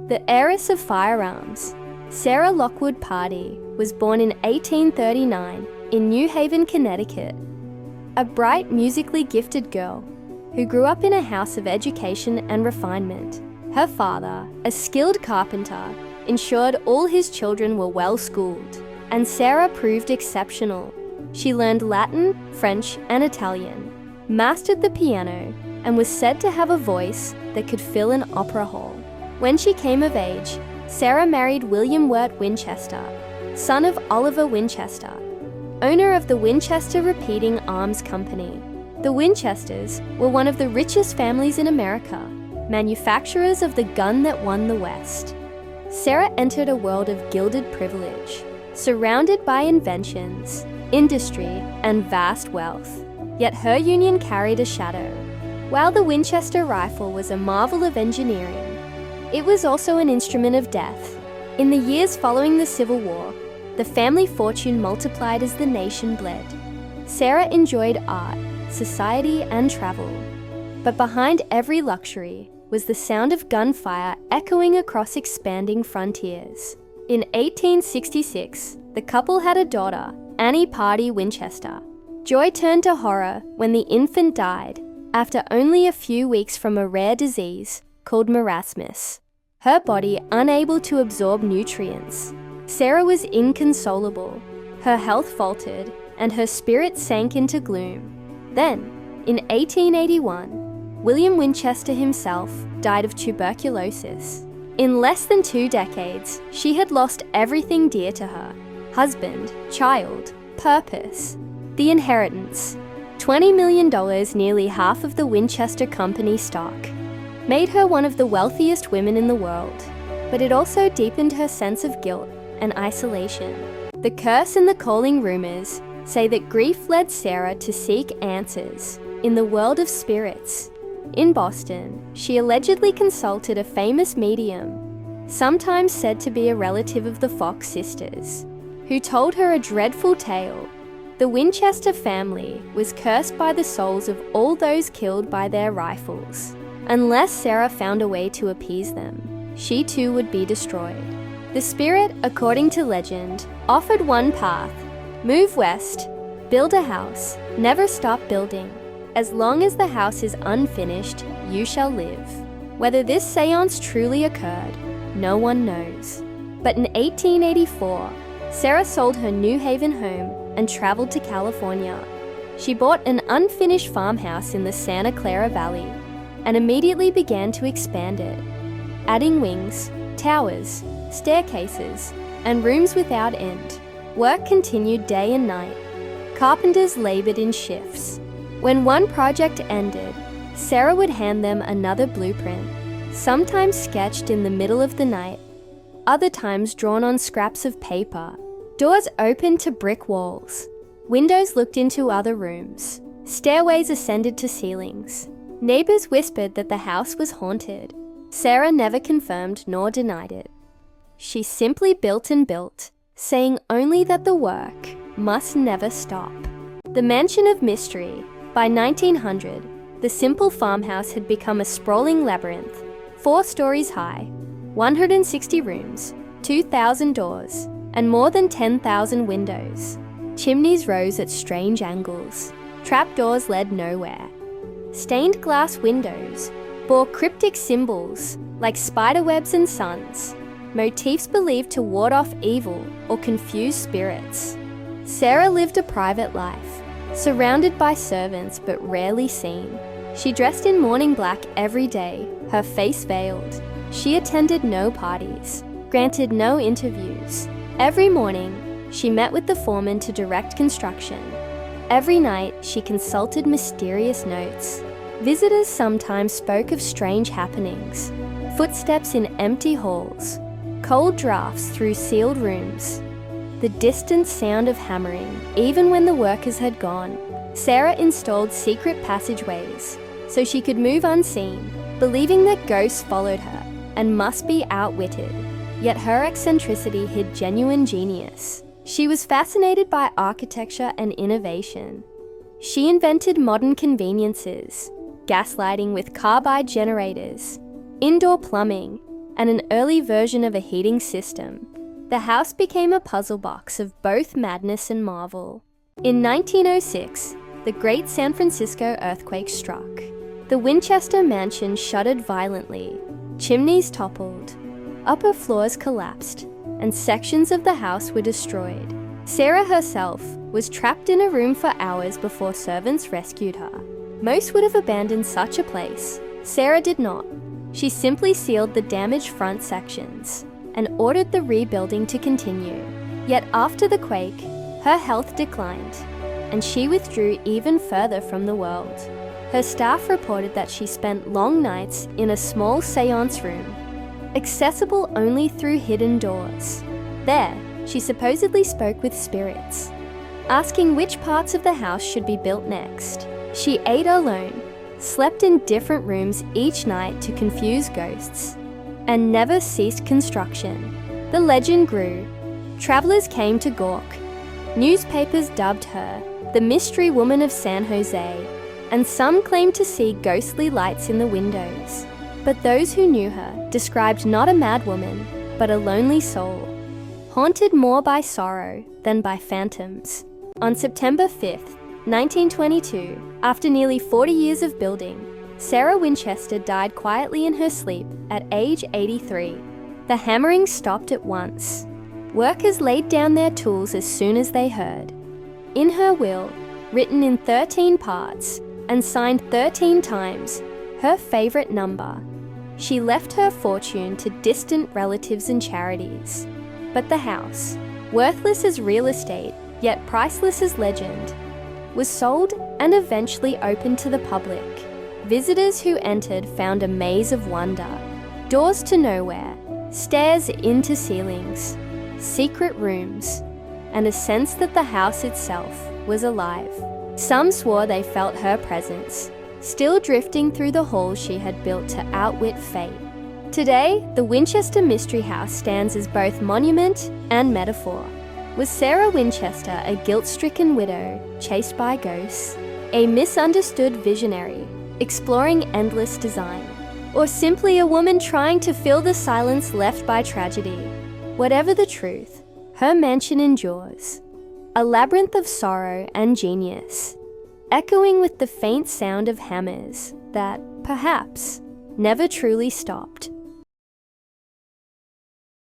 The heiress of firearms, Sarah Lockwood Pardee was born in 1839 in New Haven, Connecticut. A bright, musically gifted girl who grew up in a house of education and refinement. Her father, a skilled carpenter, ensured all his children were well schooled, and Sarah proved exceptional. She learned Latin, French, and Italian, mastered the piano, and was said to have a voice that could fill an opera hall. When she came of age, Sarah married William Wirt Winchester, son of Oliver Winchester, owner of the Winchester Repeating Arms Company. The Winchesters were one of the richest families in America, manufacturers of the gun that won the West. Sarah entered a world of gilded privilege, surrounded by inventions, industry, and vast wealth. Yet her union carried a shadow. While the Winchester rifle was a marvel of engineering, it was also an instrument of death. In the years following the Civil War, the family fortune multiplied as the nation bled. Sarah enjoyed art, society, and travel. But behind every luxury was the sound of gunfire echoing across expanding frontiers. In 1866, the couple had a daughter, Annie Pardee Winchester. Joy turned to horror when the infant died after only a few weeks from a rare disease called marasmus, her body unable to absorb nutrients. Sarah was inconsolable. Her health faltered, and her spirit sank into gloom. Then, in 1881, William Winchester himself died of tuberculosis. In less than 2 decades, she had lost everything dear to her: husband, child, purpose. The inheritance, $20 million, nearly half of the Winchester Company stock, made her one of the wealthiest women in the world. But it also deepened her sense of guilt and isolation. The curse and the calling rumors say that grief led Sarah to seek answers in the world of spirits. In Boston, she allegedly consulted a famous medium, sometimes said to be a relative of the Fox sisters, who told her a dreadful tale. The Winchester family was cursed by the souls of all those killed by their rifles. Unless Sarah found a way to appease them, she too would be destroyed. The spirit, according to legend, offered one path: move west, build a house, never stop building. As long as the house is unfinished, you shall live. Whether this seance truly occurred, no one knows. But in 1884, Sarah sold her New Haven home and traveled to California. She bought an unfinished farmhouse in the Santa Clara Valley and immediately began to expand it, adding wings, towers, staircases, and rooms without end. Work continued day and night. Carpenters labored in shifts. When one project ended, Sarah would hand them another blueprint, sometimes sketched in the middle of the night, other times drawn on scraps of paper. Doors opened to brick walls. Windows looked into other rooms. Stairways ascended to ceilings. Neighbors whispered that the house was haunted. Sarah never confirmed nor denied it. She simply built and built, saying only that the work must never stop. The Mansion of Mystery. By 1900, the simple farmhouse had become a sprawling labyrinth, 4 stories high, 160 rooms, 2,000 doors, and more than 10,000 windows. Chimneys rose at strange angles. Trapdoors led nowhere. Stained glass windows bore cryptic symbols like spiderwebs and suns, motifs believed to ward off evil or confuse spirits. Sarah lived a private life, surrounded by servants but rarely seen. She dressed in morning black every day, her face veiled. She attended no parties, granted no interviews. Every morning, she met with the foreman to direct construction. Every night, she consulted mysterious notes. Visitors sometimes spoke of strange happenings, footsteps in empty halls, cold drafts through sealed rooms, the distant sound of hammering. Even when the workers had gone, Sarah installed secret passageways so she could move unseen, believing that ghosts followed her and must be outwitted. Yet her eccentricity hid genuine genius. She was fascinated by architecture and innovation. She invented modern conveniences, gas lighting with carbide generators, indoor plumbing, and an early version of a heating system, the house became a puzzle box of both madness and marvel. In 1906, the Great San Francisco earthquake struck. The Winchester mansion shuddered violently, chimneys toppled, upper floors collapsed, and sections of the house were destroyed. Sarah herself was trapped in a room for hours before servants rescued her. Most would have abandoned such a place. Sarah did not. She simply sealed the damaged front sections and ordered the rebuilding to continue. Yet after the quake, her health declined, and she withdrew even further from the world. Her staff reported that she spent long nights in a small seance room, accessible only through hidden doors. There, she supposedly spoke with spirits, asking which parts of the house should be built next. She ate alone, slept in different rooms each night to confuse ghosts, and never ceased construction. The legend grew. Travelers came to gawk. Newspapers dubbed her the Mystery Woman of San Jose, and some claimed to see ghostly lights in the windows. But those who knew her described not a madwoman, but a lonely soul, haunted more by sorrow than by phantoms. On September 5th, 1922, after nearly 40 years of building, Sarah Winchester died quietly in her sleep at age 83. The hammering stopped at once. Workers laid down their tools as soon as they heard. In her will, written in 13 parts and signed 13 times, her favourite number, she left her fortune to distant relatives and charities. But the house, worthless as real estate, yet priceless as legend, was sold and eventually opened to the public. Visitors who entered found a maze of wonder, doors to nowhere, stairs into ceilings, secret rooms, and a sense that the house itself was alive. Some swore they felt her presence, still drifting through the halls she had built to outwit fate. Today, the Winchester Mystery House stands as both monument and metaphor. Was Sarah Winchester a guilt-stricken widow chased by ghosts, a misunderstood visionary exploring endless design, or simply a woman trying to fill the silence left by tragedy? Whatever the truth, her mansion endures, a labyrinth of sorrow and genius, echoing with the faint sound of hammers that, perhaps, never truly stopped.